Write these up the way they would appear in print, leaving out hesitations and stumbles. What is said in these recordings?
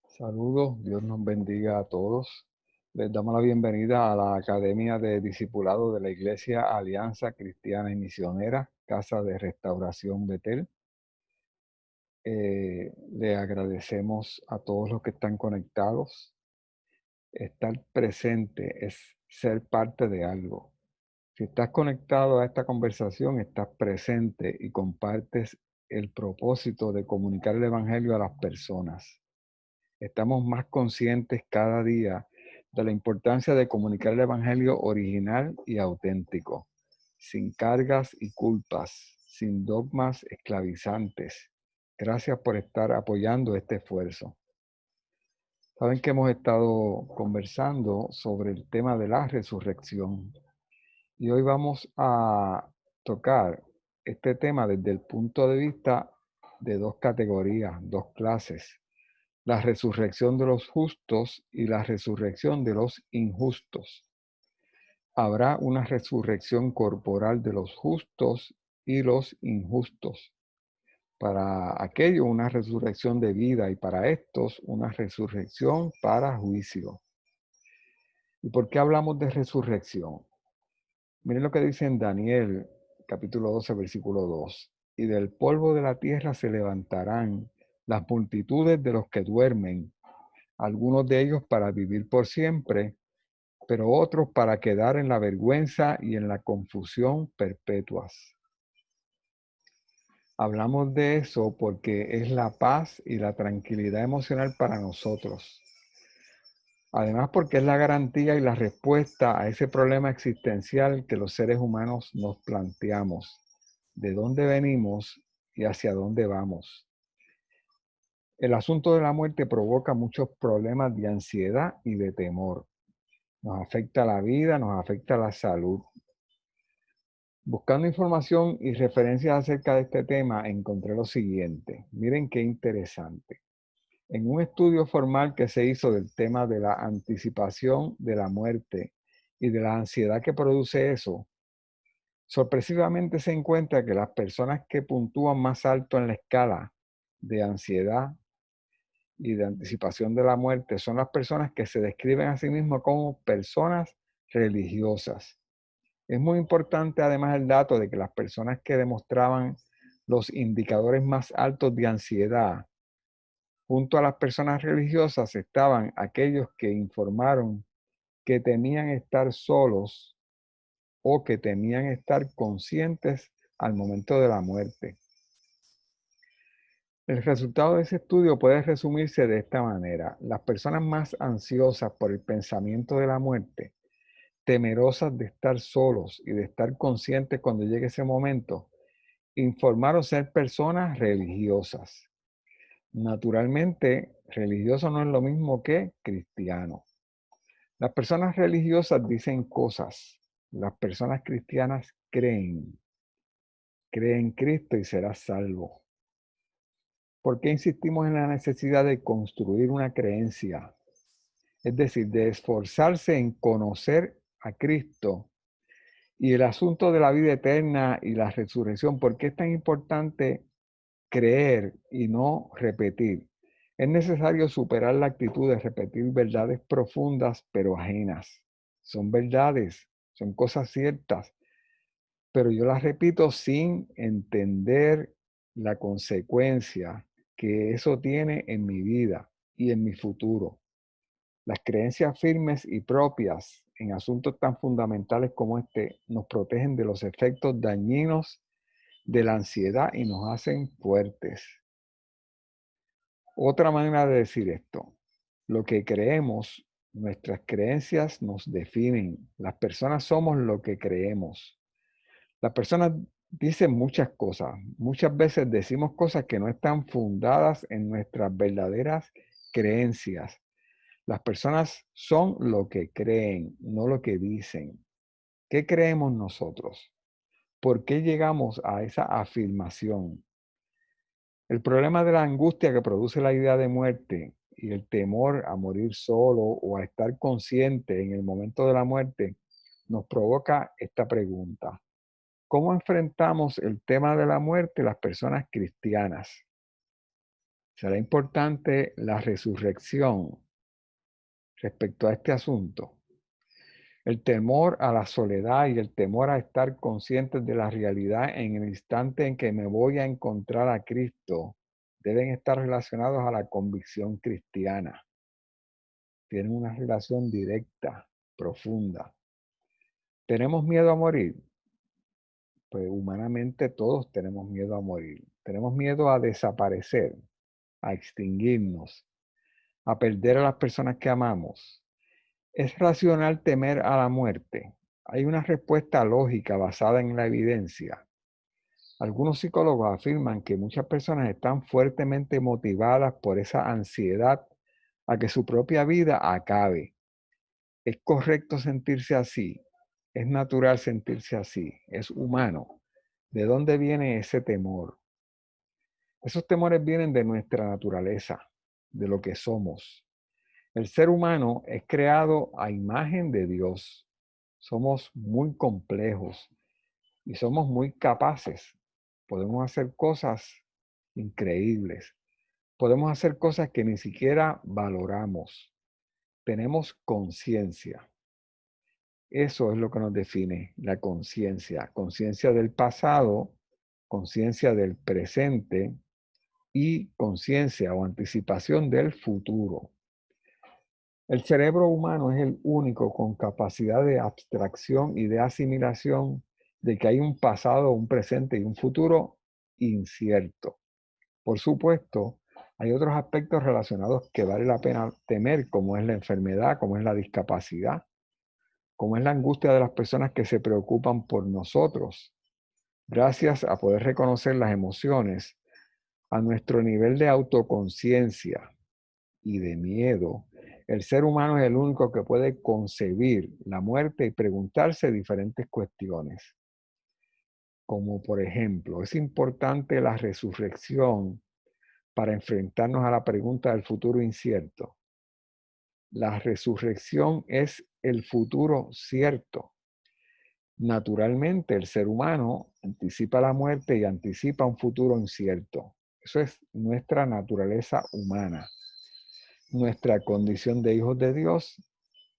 Saludos, Dios nos bendiga a todos. Les damos la bienvenida a la Academia de Discipulado de la Iglesia Alianza Cristiana y Misionera, Casa de Restauración Betel. Le agradecemos a todos los que están conectados. Estar presente es ser parte de algo. Si estás conectado a esta conversación, estás presente y compartes el propósito de comunicar el Evangelio a las personas. Estamos más conscientes cada día de la importancia de comunicar el Evangelio original y auténtico, sin cargas y culpas, sin dogmas esclavizantes. Gracias por estar apoyando este esfuerzo. Saben que hemos estado conversando sobre el tema de la resurrección y hoy vamos a tocar este tema desde el punto de vista de dos categorías, dos clases: la resurrección de los justos y la resurrección de los injustos. Habrá una resurrección corporal de los justos y los injustos. Para aquellos una resurrección de vida y para estos una resurrección para juicio. ¿Y por qué hablamos de resurrección? Miren lo que dice en Daniel capítulo 12 versículo 2. Y del polvo de la tierra se levantarán las multitudes de los que duermen, algunos de ellos para vivir por siempre, pero otros para quedar en la vergüenza y en la confusión perpetuas. Hablamos de eso porque es la paz y la tranquilidad emocional para nosotros. Además, porque es la garantía y la respuesta a ese problema existencial que los seres humanos nos planteamos: de dónde venimos y hacia dónde vamos. El asunto de la muerte provoca muchos problemas de ansiedad y de temor. Nos afecta la vida, nos afecta la salud. Buscando información y referencias acerca de este tema, encontré lo siguiente. Miren qué interesante. En un estudio formal que se hizo del tema de la anticipación de la muerte y de la ansiedad que produce eso, sorpresivamente se encuentra que las personas que puntúan más alto en la escala de ansiedad y de anticipación de la muerte son las personas que se describen a sí mismas como personas religiosas. Es muy importante además el dato de que las personas que demostraban los indicadores más altos de ansiedad, junto a las personas religiosas, estaban aquellos que informaron que temían estar solos o que temían estar conscientes al momento de la muerte. El resultado de ese estudio puede resumirse de esta manera: las personas más ansiosas por el pensamiento de la muerte, temerosas de estar solos y de estar conscientes cuando llegue ese momento, informaron ser personas religiosas. Naturalmente, religioso no es lo mismo que cristiano. Las personas religiosas dicen cosas. Las personas cristianas creen. Cree en Cristo y serás salvo. ¿Por qué insistimos en la necesidad de construir una creencia? Es decir, de esforzarse en conocer a Cristo y el asunto de la vida eterna y la resurrección. ¿Por qué es tan importante creer y no repetir? Es necesario superar la actitud de repetir verdades profundas pero ajenas. Son verdades, son cosas ciertas, pero yo las repito sin entender la consecuencia que eso tiene en mi vida y en mi futuro. Las creencias firmes y propias en asuntos tan fundamentales como este nos protegen de los efectos dañinos de la ansiedad y nos hacen fuertes. Otra manera de decir esto: lo que creemos, nuestras creencias nos definen. Las personas somos lo que creemos. Las personas dicen muchas cosas. Muchas veces decimos cosas que no están fundadas en nuestras verdaderas creencias. Las personas son lo que creen, no lo que dicen. ¿Qué creemos nosotros? ¿Por qué llegamos a esa afirmación? El problema de la angustia que produce la idea de muerte y el temor a morir solo o a estar consciente en el momento de la muerte nos provoca esta pregunta: ¿cómo enfrentamos el tema de la muerte las personas cristianas? Será importante la resurrección respecto a este asunto. El temor a la soledad y el temor a estar conscientes de la realidad en el instante en que me voy a encontrar a Cristo deben estar relacionados a la convicción cristiana. Tienen una relación directa, profunda. ¿Tenemos miedo a morir? Pues humanamente todos tenemos miedo a morir. Tenemos miedo a desaparecer, a extinguirnos, a perder a las personas que amamos. ¿Es racional temer a la muerte? Hay una respuesta lógica basada en la evidencia. Algunos psicólogos afirman que muchas personas están fuertemente motivadas por esa ansiedad a que su propia vida acabe. ¿Es correcto sentirse así? ¿Es natural sentirse así? ¿Es humano? ¿De dónde viene ese temor? Esos temores vienen de nuestra naturaleza, de lo que somos. El ser humano es creado a imagen de Dios. Somos muy complejos y somos muy capaces. Podemos hacer cosas increíbles. Podemos hacer cosas que ni siquiera valoramos. Tenemos conciencia. Eso es lo que nos define, la conciencia. Conciencia del pasado, conciencia del presente y conciencia o anticipación del futuro. El cerebro humano es el único con capacidad de abstracción y de asimilación de que hay un pasado, un presente y un futuro incierto. Por supuesto, hay otros aspectos relacionados que vale la pena temer, como es la enfermedad, como es la discapacidad, como es la angustia de las personas que se preocupan por nosotros. Gracias a poder reconocer las emociones, a nuestro nivel de autoconciencia y de miedo, el ser humano es el único que puede concebir la muerte y preguntarse diferentes cuestiones. Como por ejemplo, ¿es importante la resurrección para enfrentarnos a la pregunta del futuro incierto? La resurrección es el futuro cierto. Naturalmente, el ser humano anticipa la muerte y anticipa un futuro incierto. Eso es nuestra naturaleza humana. Nuestra condición de hijos de Dios,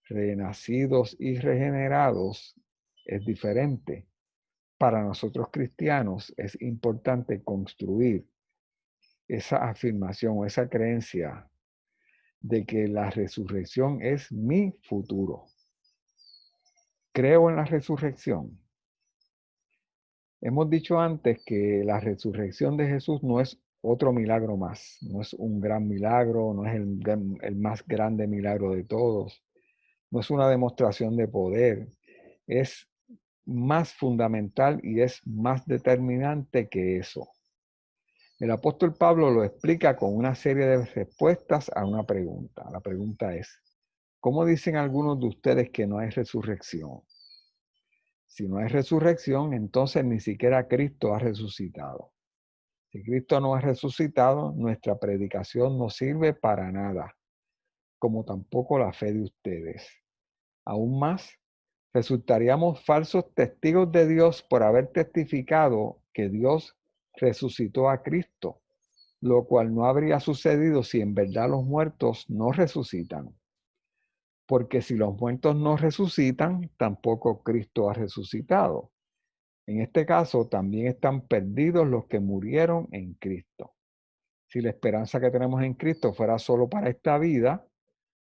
renacidos y regenerados, es diferente. Para nosotros cristianos es importante construir esa afirmación o esa creencia de que la resurrección es mi futuro. Creo en la resurrección. Hemos dicho antes que la resurrección de Jesús no es otro milagro más, no es un gran milagro, no es el más grande milagro de todos, no es una demostración de poder, es más fundamental y es más determinante que eso. El apóstol Pablo lo explica con una serie de respuestas a una pregunta. La pregunta es, ¿cómo dicen algunos de ustedes que no hay resurrección? Si no hay resurrección, entonces ni siquiera Cristo ha resucitado. Si Cristo no ha resucitado, nuestra predicación no sirve para nada, como tampoco la fe de ustedes. Aún más, resultaríamos falsos testigos de Dios por haber testificado que Dios resucitó a Cristo, lo cual no habría sucedido si en verdad los muertos no resucitan. Porque si los muertos no resucitan, tampoco Cristo ha resucitado. En este caso, también están perdidos los que murieron en Cristo. Si la esperanza que tenemos en Cristo fuera solo para esta vida,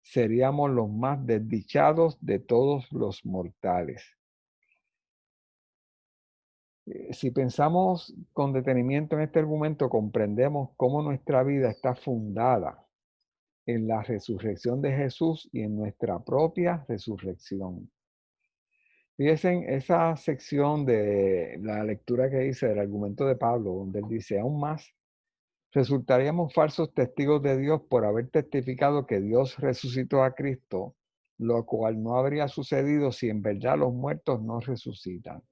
seríamos los más desdichados de todos los mortales. Si pensamos con detenimiento en este argumento, comprendemos cómo nuestra vida está fundada en la resurrección de Jesús y en nuestra propia resurrección. Fíjense en esa sección de la lectura que hice del argumento de Pablo, donde él dice, aún más, resultaríamos falsos testigos de Dios por haber testificado que Dios resucitó a Cristo, lo cual no habría sucedido si en verdad los muertos no resucitan.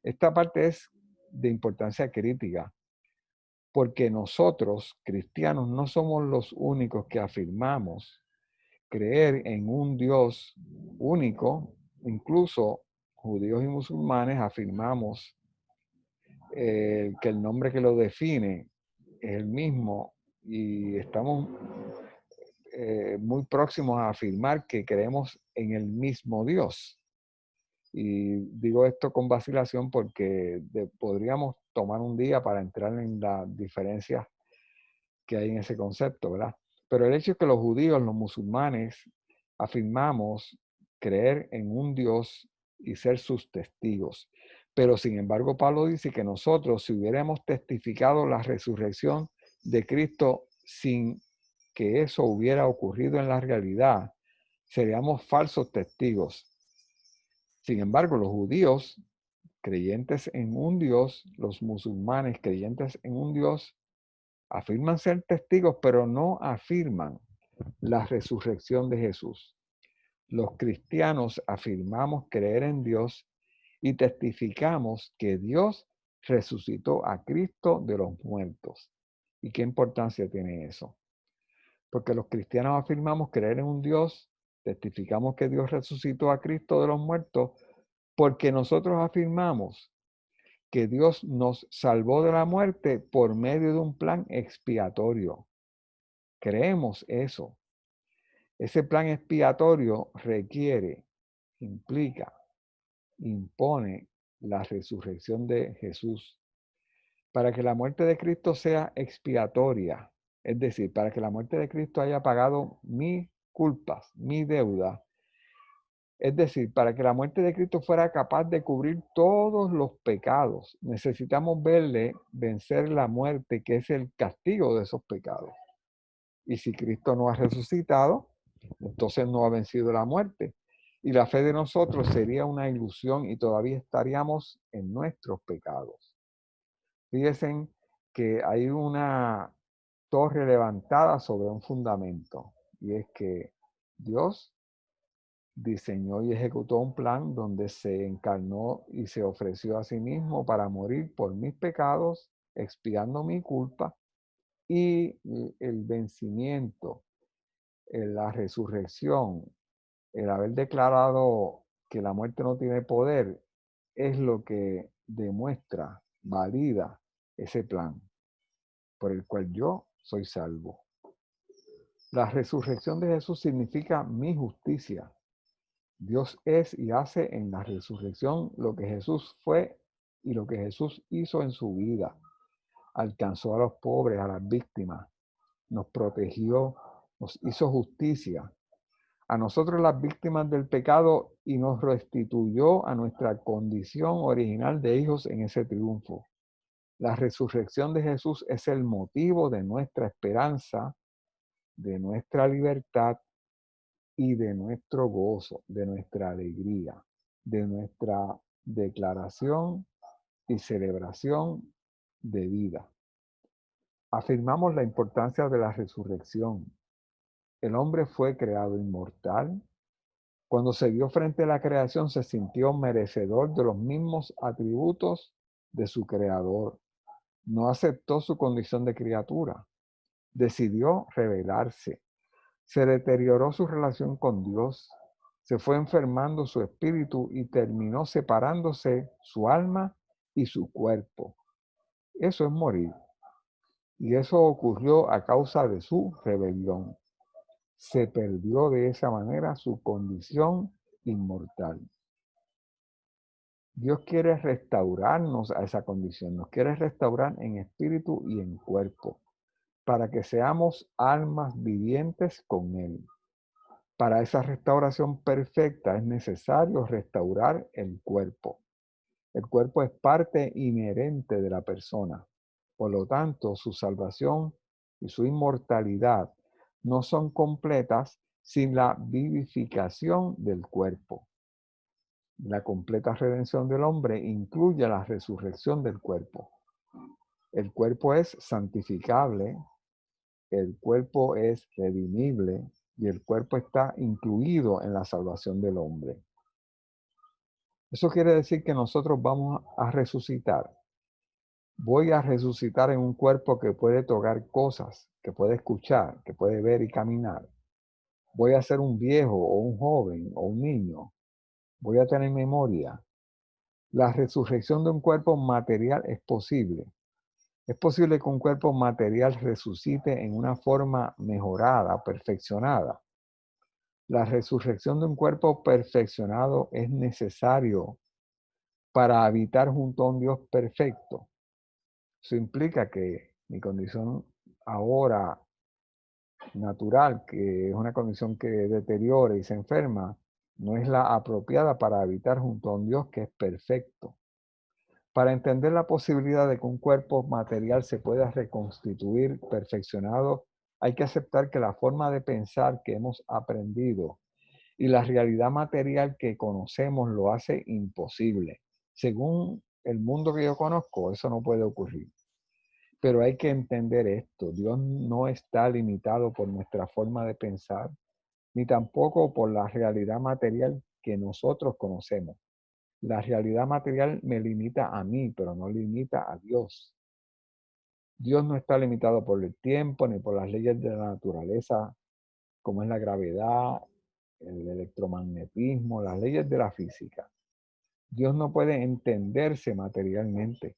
Esta parte es de importancia crítica, porque nosotros, cristianos, no somos los únicos que afirmamos creer en un Dios único. Incluso judíos y musulmanes afirmamos que el nombre que lo define es el mismo y estamos muy próximos a afirmar que creemos en el mismo Dios. Y digo esto con vacilación porque podríamos tomar un día para entrar en las diferencias que hay en ese concepto, ¿verdad? Pero el hecho es que los judíos, los musulmanes, afirmamos creer en un Dios y ser sus testigos. Pero sin embargo, Pablo dice que nosotros, si hubiéramos testificado la resurrección de Cristo sin que eso hubiera ocurrido en la realidad, seríamos falsos testigos. Sin embargo, los judíos creyentes en un Dios, los musulmanes creyentes en un Dios, afirman ser testigos, pero no afirman la resurrección de Jesús. Los cristianos afirmamos creer en Dios y testificamos que Dios resucitó a Cristo de los muertos. ¿Y qué importancia tiene eso? Porque los cristianos afirmamos creer en un Dios, testificamos que Dios resucitó a Cristo de los muertos, porque nosotros afirmamos que Dios nos salvó de la muerte por medio de un plan expiatorio. Creemos eso. Ese plan expiatorio requiere, implica, impone la resurrección de Jesús. Para que la muerte de Cristo sea expiatoria, es decir, para que la muerte de Cristo haya pagado mis culpas, mi deuda, es decir, para que la muerte de Cristo fuera capaz de cubrir todos los pecados, necesitamos verle vencer la muerte, que es el castigo de esos pecados. Y si Cristo no ha resucitado, entonces no ha vencido la muerte. Y la fe de nosotros sería una ilusión y todavía estaríamos en nuestros pecados. Fíjense que hay una torre levantada sobre un fundamento, y es que Dios diseñó y ejecutó un plan donde se encarnó y se ofreció a sí mismo para morir por mis pecados, expiando mi culpa, y el vencimiento, la resurrección, el haber declarado que la muerte no tiene poder, es lo que demuestra, valida ese plan por el cual yo soy salvo. La resurrección de Jesús significa mi justicia. Dios es y hace en la resurrección lo que Jesús fue y lo que Jesús hizo en su vida. Alcanzó a los pobres, a las víctimas, nos protegió, nos hizo justicia a nosotros las víctimas del pecado y nos restituyó a nuestra condición original de hijos en ese triunfo. La resurrección de Jesús es el motivo de nuestra esperanza, de nuestra libertad y de nuestro gozo, de nuestra alegría, de nuestra declaración y celebración de vida. Afirmamos la importancia de la resurrección. El hombre fue creado inmortal. Cuando se vio frente a la creación, se sintió merecedor de los mismos atributos de su creador. No aceptó su condición de criatura. Decidió rebelarse. Se deterioró su relación con Dios. Se fue enfermando su espíritu y terminó separándose su alma y su cuerpo. Eso es morir. Y eso ocurrió a causa de su rebelión. Se perdió de esa manera su condición inmortal. Dios quiere restaurarnos a esa condición, nos quiere restaurar en espíritu y en cuerpo, para que seamos almas vivientes con Él. Para esa restauración perfecta es necesario restaurar el cuerpo. El cuerpo es parte inherente de la persona. Por lo tanto, su salvación y su inmortalidad no son completas sin la vivificación del cuerpo. La completa redención del hombre incluye la resurrección del cuerpo. El cuerpo es santificable, el cuerpo es redimible y el cuerpo está incluido en la salvación del hombre. Eso quiere decir que nosotros vamos a resucitar. Voy a resucitar en un cuerpo que puede tocar cosas, que puede escuchar, que puede ver y caminar. Voy a ser un viejo o un joven o un niño. Voy a tener memoria. La resurrección de un cuerpo material es posible, Es posible que un cuerpo material resucite en una forma mejorada, perfeccionada. La resurrección de un cuerpo perfeccionado es necesario para habitar junto a un Dios perfecto. Eso implica que mi condición ahora natural, que es una condición que deteriora y se enferma, no es la apropiada para habitar junto a un Dios que es perfecto. Para entender la posibilidad de que un cuerpo material se pueda reconstituir perfeccionado, hay que aceptar que la forma de pensar que hemos aprendido y la realidad material que conocemos lo hace imposible. Según el mundo que yo conozco, eso no puede ocurrir. Pero hay que entender esto: Dios no está limitado por nuestra forma de pensar, ni tampoco por la realidad material que nosotros conocemos. La realidad material me limita a mí, pero no limita a Dios. Dios no está limitado por el tiempo ni por las leyes de la naturaleza, como es la gravedad, el electromagnetismo, las leyes de la física. Dios no puede entenderse materialmente,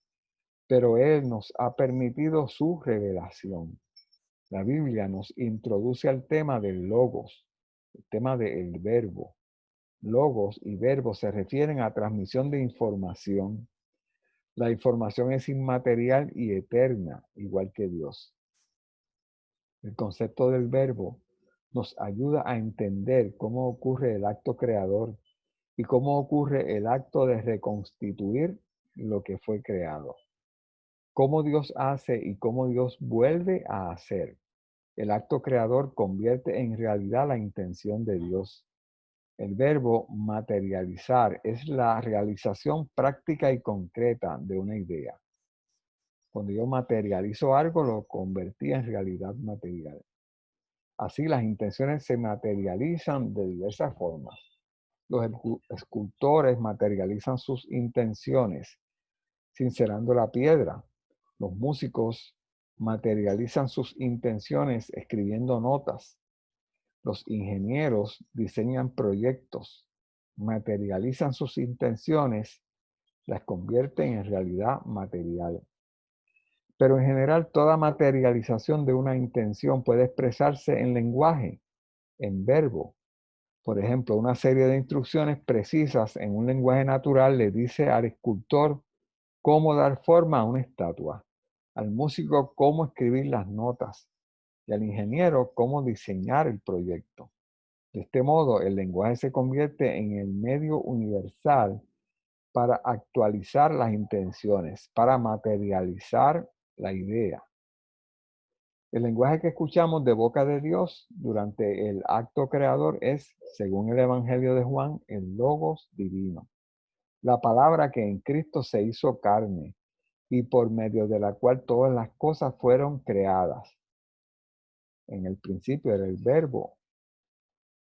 pero Él nos ha permitido su revelación. La Biblia nos introduce al tema del logos, el tema del verbo. Logos y verbo se refieren a transmisión de información. La información es inmaterial y eterna, igual que Dios. El concepto del verbo nos ayuda a entender cómo ocurre el acto creador y cómo ocurre el acto de reconstituir lo que fue creado. Cómo Dios hace y cómo Dios vuelve a hacer. El acto creador convierte en realidad la intención de Dios. El verbo materializar es la realización práctica y concreta de una idea. Cuando yo materializo algo, lo convertí en realidad material. Así las intenciones se materializan de diversas formas. Los escultores materializan sus intenciones sincerando la piedra. Los músicos materializan sus intenciones escribiendo notas. Los ingenieros diseñan proyectos, materializan sus intenciones, las convierten en realidad material. Pero en general, toda materialización de una intención puede expresarse en lenguaje, en verbo. Por ejemplo, una serie de instrucciones precisas en un lenguaje natural le dice al escultor cómo dar forma a una estatua, al músico cómo escribir las notas y al ingeniero cómo diseñar el proyecto. De este modo, el lenguaje se convierte en el medio universal para actualizar las intenciones, para materializar la idea. El lenguaje que escuchamos de boca de Dios durante el acto creador es, según el Evangelio de Juan, el Logos divino, la palabra que en Cristo se hizo carne y por medio de la cual todas las cosas fueron creadas. En el principio era el verbo,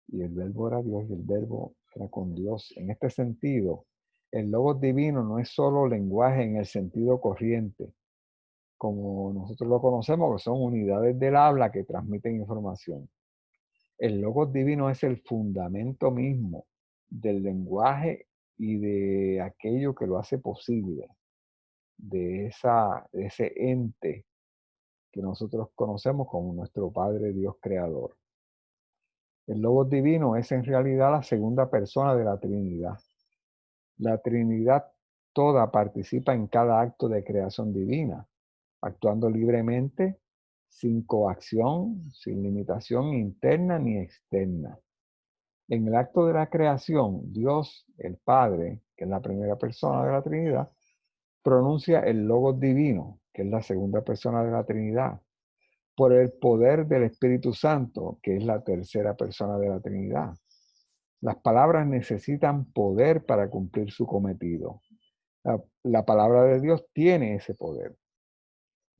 y el verbo era Dios, y el verbo era con Dios. En este sentido, el Logos divino no es solo lenguaje en el sentido corriente, como nosotros lo conocemos, que son unidades del habla que transmiten información. El Logos divino es el fundamento mismo del lenguaje y de aquello que lo hace posible, de ese ente que nosotros conocemos como nuestro Padre Dios Creador. El Logos divino es en realidad la segunda persona de la Trinidad. La Trinidad toda participa en cada acto de creación divina, actuando libremente, sin coacción, sin limitación interna ni externa. En el acto de la creación, Dios, el Padre, que es la primera persona de la Trinidad, pronuncia el Logos divino, que es la segunda persona de la Trinidad, por el poder del Espíritu Santo, que es la tercera persona de la Trinidad. Las palabras necesitan poder para cumplir su cometido. La palabra de Dios tiene ese poder.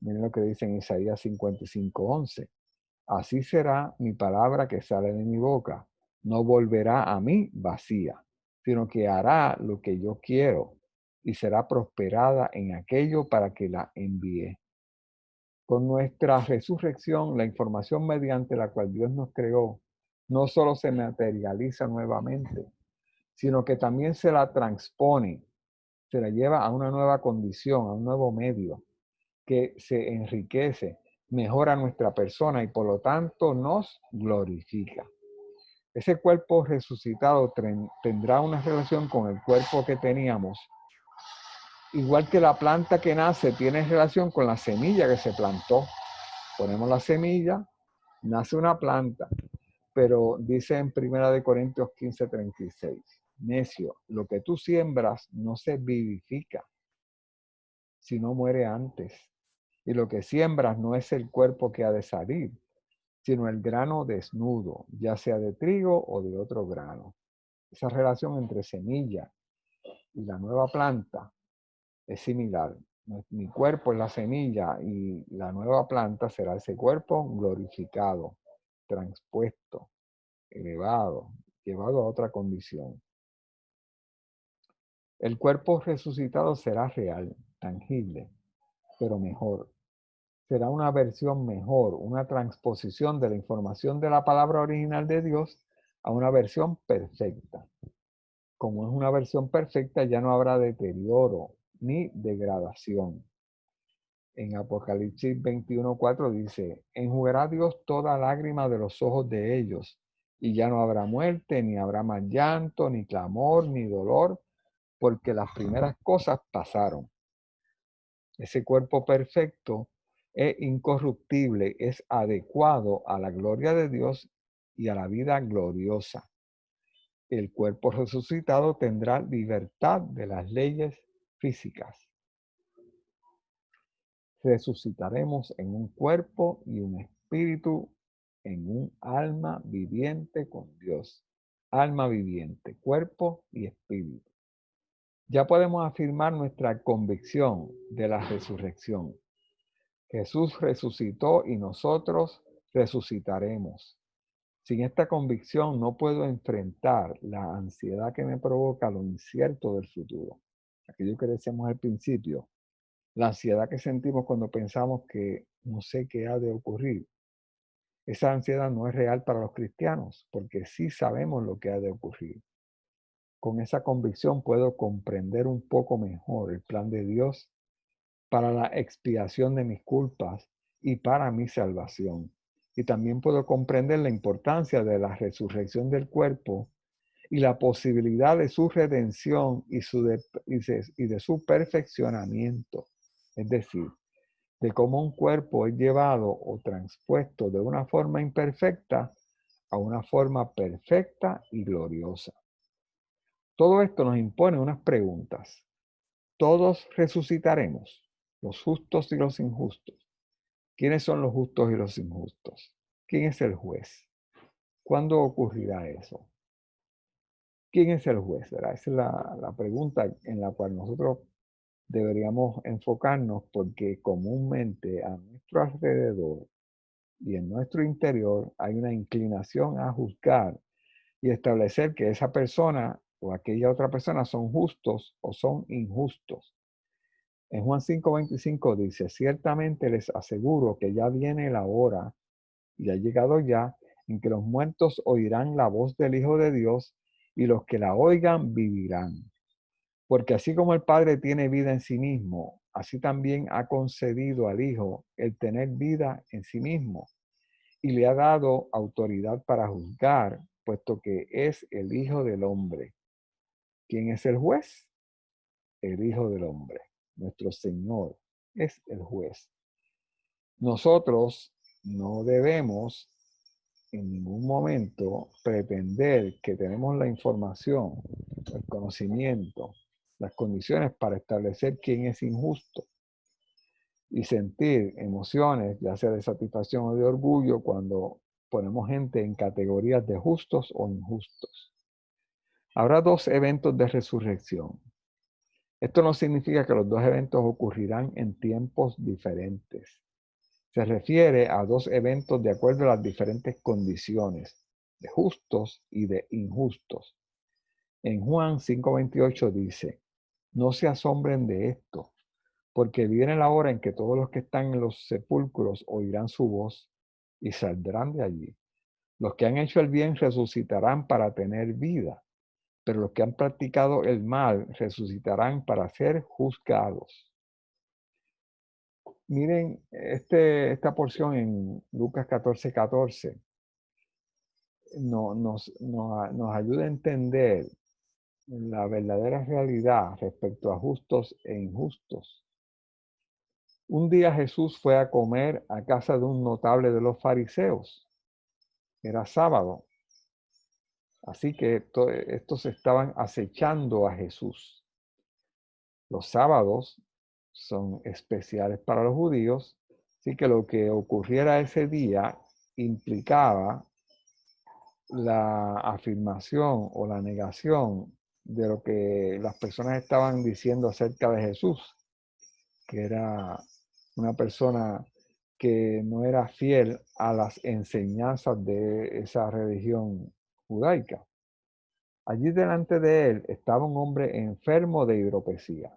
Miren lo que dice en Isaías 55:11. Así será mi palabra que sale de mi boca. No volverá a mí vacía, sino que hará lo que yo quiero y será prosperada en aquello para que la envíe. Con nuestra resurrección, la información mediante la cual Dios nos creó no solo se materializa nuevamente, sino que también se la transpone, se la lleva a una nueva condición, a un nuevo medio, que se enriquece, mejora nuestra persona y por lo tanto nos glorifica. Ese cuerpo resucitado tendrá una relación con el cuerpo que teníamos. Igual que la planta que nace tiene relación con la semilla que se plantó. Ponemos la semilla, nace una planta. Pero dice en 1 Corintios 15:36, necio, lo que tú siembras no se vivifica, sino muere antes. Y lo que siembras no es el cuerpo que ha de salir, sino el grano desnudo, ya sea de trigo o de otro grano. Esa relación entre semilla y la nueva planta es similar. Mi cuerpo es la semilla y la nueva planta será ese cuerpo glorificado, transpuesto, elevado, llevado a otra condición. El cuerpo resucitado será real, tangible, pero mejor. Será una versión mejor, una transposición de la información de la palabra original de Dios a una versión perfecta. Como es una versión perfecta, ya no habrá deterioro ni degradación. En Apocalipsis 21:4 dice, enjugará Dios toda lágrima de los ojos de ellos, y ya no habrá muerte, ni habrá más llanto, ni clamor, ni dolor, porque las primeras cosas pasaron. Ese cuerpo perfecto es incorruptible, es adecuado a la gloria de Dios y a la vida gloriosa. El cuerpo resucitado tendrá libertad de las leyes físicas. Resucitaremos en un cuerpo y un espíritu, en un alma viviente con Dios. Alma viviente, cuerpo y espíritu. Ya podemos afirmar nuestra convicción de la resurrección. Jesús resucitó y nosotros resucitaremos. Sin esta convicción no puedo enfrentar la ansiedad que me provoca lo incierto del futuro. Aquello que decíamos al principio, la ansiedad que sentimos cuando pensamos que no sé qué ha de ocurrir. Esa ansiedad no es real para los cristianos, porque sí sabemos lo que ha de ocurrir. Con esa convicción puedo comprender un poco mejor el plan de Dios para la expiación de mis culpas y para mi salvación. Y también puedo comprender la importancia de la resurrección del cuerpo y la posibilidad de su redención y de su perfeccionamiento. Es decir, de cómo un cuerpo es llevado o transpuesto de una forma imperfecta a una forma perfecta y gloriosa. Todo esto nos impone unas preguntas. ¿Todos resucitaremos? Los justos y los injustos. ¿Quiénes son los justos y los injustos? ¿Quién es el juez? ¿Cuándo ocurrirá eso? ¿Quién es el juez? ¿Verdad? Esa es la pregunta en la cual nosotros deberíamos enfocarnos, porque comúnmente a nuestro alrededor y en nuestro interior hay una inclinación a juzgar y establecer que esa persona o aquella otra persona son justos o son injustos. En Juan 5:25 dice, ciertamente les aseguro que ya viene la hora y ha llegado ya en que los muertos oirán la voz del Hijo de Dios y los que la oigan vivirán. Porque así como el Padre tiene vida en sí mismo, así también ha concedido al Hijo el tener vida en sí mismo y le ha dado autoridad para juzgar, puesto que es el Hijo del Hombre. ¿Quién es el juez? El Hijo del Hombre. Nuestro Señor es el juez. Nosotros no debemos en ningún momento pretender que tenemos la información, el conocimiento, las condiciones para establecer quién es injusto y sentir emociones, ya sea de satisfacción o de orgullo, cuando ponemos gente en categorías de justos o injustos. Habrá dos eventos de resurrección. Esto no significa que los dos eventos ocurrirán en tiempos diferentes. Se refiere a dos eventos de acuerdo a las diferentes condiciones de justos y de injustos. En Juan 5:28 dice, no se asombren de esto, porque viene la hora en que todos los que están en los sepulcros oirán su voz y saldrán de allí. Los que han hecho el bien resucitarán para tener vida, pero los que han practicado el mal resucitarán para ser juzgados. Miren, esta porción en Lucas 14:14 nos ayuda a entender la verdadera realidad respecto a justos e injustos. Un día Jesús fue a comer a casa de un notable de los fariseos. Era sábado, así que estos estaban acechando a Jesús. Los sábados son especiales para los judíos, así que lo que ocurriera ese día implicaba la afirmación o la negación de lo que las personas estaban diciendo acerca de Jesús, que era una persona que no era fiel a las enseñanzas de esa religión judaica. Allí delante de él estaba un hombre enfermo de hidropesía.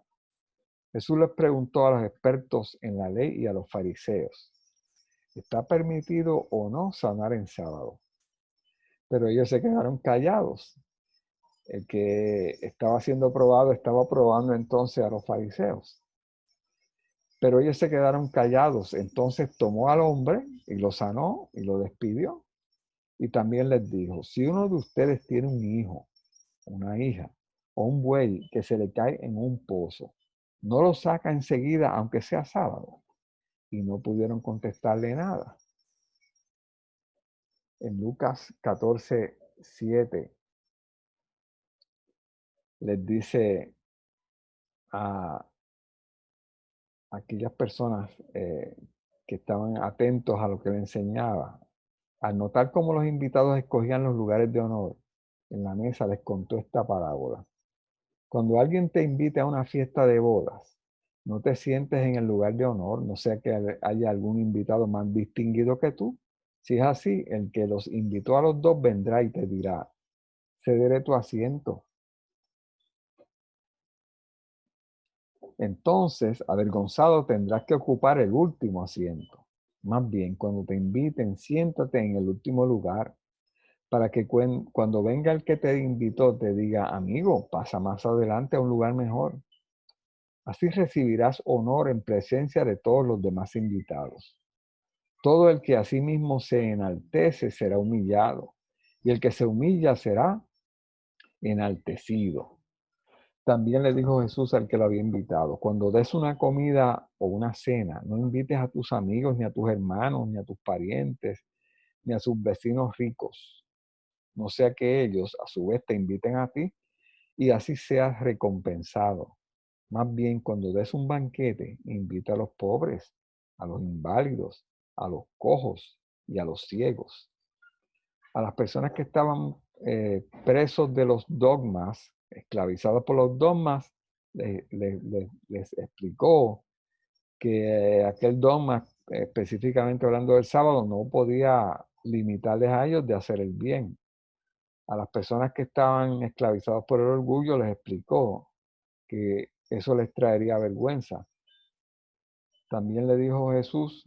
Jesús les preguntó a los expertos en la ley y a los fariseos, ¿está permitido o no sanar en sábado? Pero ellos se quedaron callados. El que estaba siendo probado estaba probando entonces a los fariseos. Pero ellos se quedaron callados. Entonces tomó al hombre y lo sanó y lo despidió. Y también les dijo, si uno de ustedes tiene un hijo, una hija o un buey que se le cae en un pozo, no lo saca enseguida aunque sea sábado. Y no pudieron contestarle nada. En Lucas 14:7 les dice a aquellas personas que estaban atentos a lo que le enseñaba, al notar cómo los invitados escogían los lugares de honor en la mesa, les contó esta parábola. Cuando alguien te invite a una fiesta de bodas, no te sientes en el lugar de honor, no sea que haya algún invitado más distinguido que tú. Si es así, el que los invitó a los dos vendrá y te dirá, cederé tu asiento. Entonces, avergonzado, tendrás que ocupar el último asiento. Más bien, cuando te inviten, siéntate en el último lugar, para que cuando venga el que te invitó te diga, amigo, pasa más adelante a un lugar mejor. Así recibirás honor en presencia de todos los demás invitados. Todo el que a sí mismo se enaltece será humillado, y el que se humilla será enaltecido. También le dijo Jesús al que lo había invitado, cuando des una comida o una cena, no invites a tus amigos, ni a tus hermanos, ni a tus parientes, ni a sus vecinos ricos. No sea que ellos a su vez te inviten a ti y así seas recompensado. Más bien, cuando des un banquete, invita a los pobres, a los inválidos, a los cojos y a los ciegos. A las personas que estaban presos de los dogmas, esclavizados por los dogmas, les explicó que aquel dogma, específicamente hablando del sábado, no podía limitarles a ellos de hacer el bien. A las personas que estaban esclavizados por el orgullo les explicó que eso les traería vergüenza. También le dijo Jesús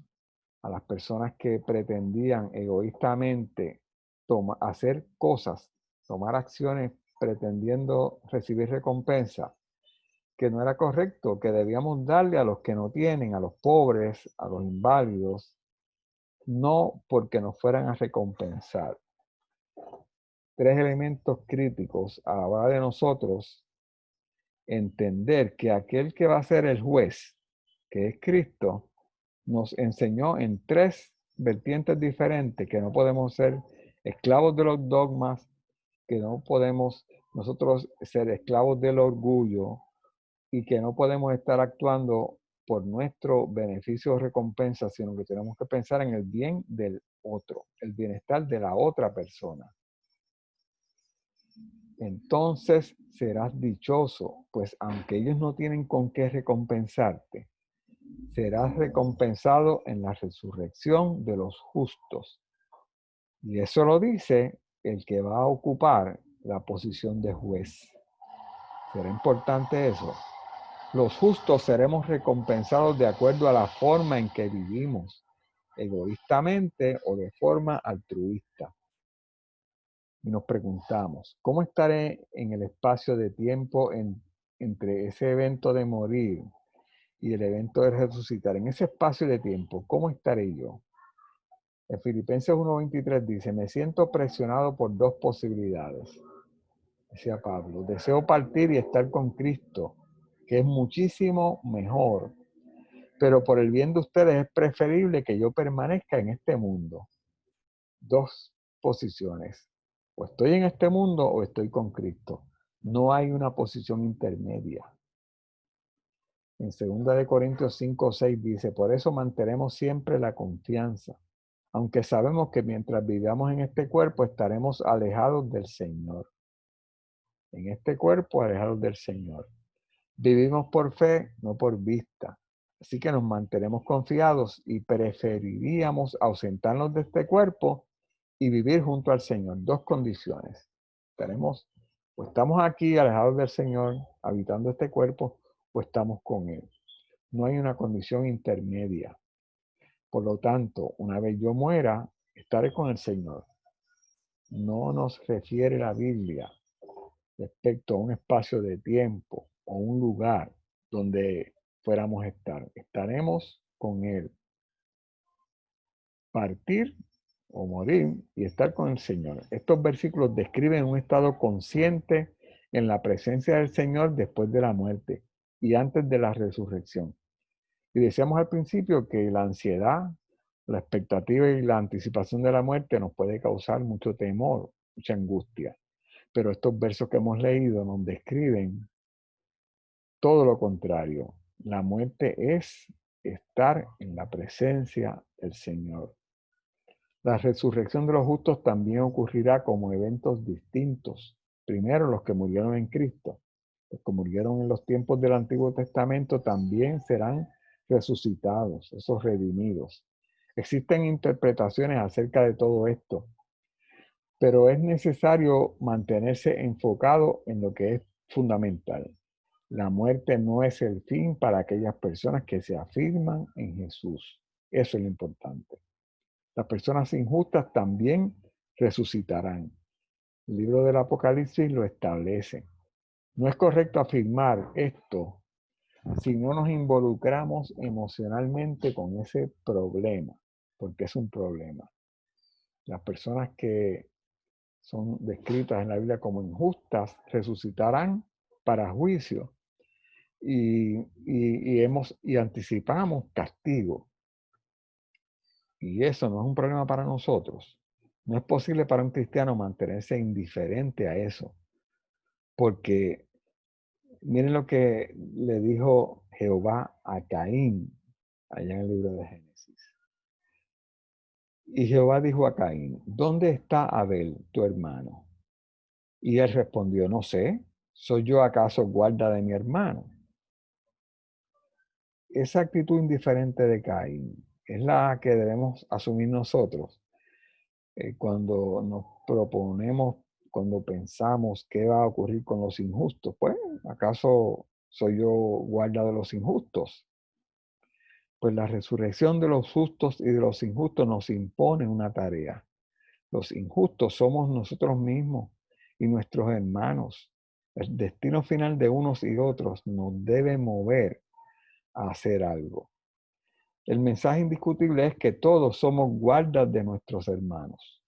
a las personas que pretendían egoístamente hacer cosas, tomar acciones pretendiendo recibir recompensa, que no era correcto, que debíamos darle a los que no tienen, a los pobres, a los inválidos, no porque nos fueran a recompensar. Tres elementos críticos a la hora de nosotros entender que aquel que va a ser el juez, que es Cristo, nos enseñó en tres vertientes diferentes que no podemos ser esclavos de los dogmas, que no podemos nosotros ser esclavos del orgullo y que no podemos estar actuando por nuestro beneficio o recompensa, sino que tenemos que pensar en el bien del otro, el bienestar de la otra persona. Entonces serás dichoso, pues aunque ellos no tienen con qué recompensarte, serás recompensado en la resurrección de los justos. Y eso lo dice el que va a ocupar la posición de juez. ¿Será importante eso? Los justos seremos recompensados de acuerdo a la forma en que vivimos, egoístamente o de forma altruista. Y nos preguntamos, ¿cómo estaré en el espacio de tiempo entre ese evento de morir y el evento de resucitar. En ese espacio de tiempo, ¿cómo estaré yo? En Filipenses 1:23 dice, me siento presionado por dos posibilidades, decía Pablo. Deseo partir y estar con Cristo, que es muchísimo mejor, pero por el bien de ustedes es preferible que yo permanezca en este mundo. Dos posiciones. O estoy en este mundo o estoy con Cristo. No hay una posición intermedia. En 2 Corintios 5:6 dice, por eso mantenemos siempre la confianza, aunque sabemos que mientras vivamos en este cuerpo estaremos alejados del Señor. En este cuerpo alejados del Señor. Vivimos por fe, no por vista. Así que nos mantenemos confiados y preferiríamos ausentarnos de este cuerpo y vivir junto al Señor. Dos condiciones. O estamos aquí alejados del Señor, habitando este cuerpo, o estamos con Él. No hay una condición intermedia. Por lo tanto, una vez yo muera, estaré con el Señor. No nos refiere la Biblia respecto a un espacio de tiempo o un lugar donde fuéramos a estar. Estaremos con Él. Partir o morir y estar con el Señor. Estos versículos describen un estado consciente en la presencia del Señor después de la muerte y antes de la resurrección. Y decíamos al principio que la ansiedad, la expectativa y la anticipación de la muerte nos puede causar mucho temor, mucha angustia. Pero estos versos que hemos leído nos describen todo lo contrario. La muerte es estar en la presencia del Señor. La resurrección de los justos también ocurrirá como eventos distintos. Primero, los que murieron en Cristo. Los que murieron en los tiempos del Antiguo Testamento también serán resucitados, esos redimidos. Existen interpretaciones acerca de todo esto, pero es necesario mantenerse enfocado en lo que es fundamental. La muerte no es el fin para aquellas personas que se afirman en Jesús. Eso es lo importante. Las personas injustas también resucitarán. El libro del Apocalipsis lo establece. No es correcto afirmar esto si no nos involucramos emocionalmente con ese problema, porque es un problema. Las personas que son descritas en la Biblia como injustas resucitarán para juicio y anticipamos castigo. Y eso no es un problema para nosotros. No es posible para un cristiano mantenerse indiferente a eso, porque miren lo que le dijo Jehová a Caín, allá en el libro de Génesis. Y Jehová dijo a Caín, ¿dónde está Abel, tu hermano? Y él respondió, no sé, ¿soy yo acaso guarda de mi hermano? Esa actitud indiferente de Caín es la que debemos asumir nosotros cuando nos proponemos, cuando pensamos qué va a ocurrir con los injustos. Pues, ¿acaso soy yo guarda de los injustos? Pues la resurrección de los justos y de los injustos nos impone una tarea. Los injustos somos nosotros mismos y nuestros hermanos. El destino final de unos y otros nos debe mover a hacer algo. El mensaje indiscutible es que todos somos guardas de nuestros hermanos.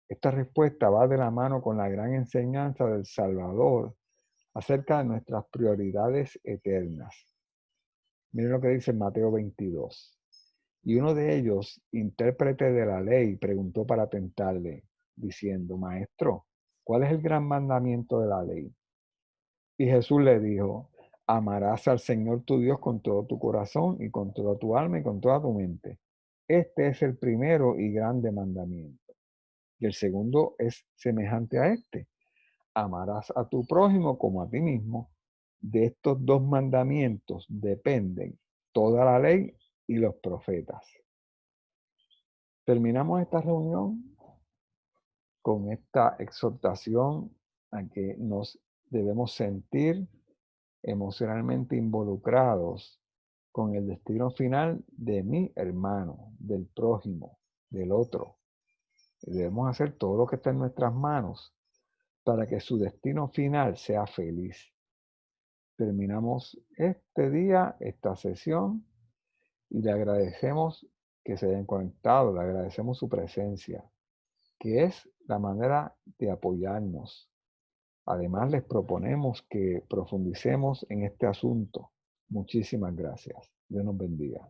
Esta respuesta va de la mano con la gran enseñanza del Salvador acerca de nuestras prioridades eternas. Miren lo que dice Mateo 22. Y uno de ellos, intérprete de la ley, preguntó para tentarle, diciendo, Maestro, ¿cuál es el gran mandamiento de la ley? Y Jesús le dijo, amarás al Señor tu Dios con todo tu corazón y con toda tu alma y con toda tu mente. Este es el primero y grande mandamiento. Y el segundo es semejante a este. Amarás a tu prójimo como a ti mismo. De estos dos mandamientos dependen toda la ley y los profetas. Terminamos esta reunión con esta exhortación a que nos debemos sentir emocionalmente involucrados con el destino final de mi hermano, del prójimo, del otro. Debemos hacer todo lo que está en nuestras manos para que su destino final sea feliz. terminamos este día, esta sesión, y le agradecemos que se hayan conectado, le agradecemos su presencia, que es la manera de apoyarnos. Además, les proponemos que profundicemos en este asunto. Muchísimas gracias. Dios nos bendiga.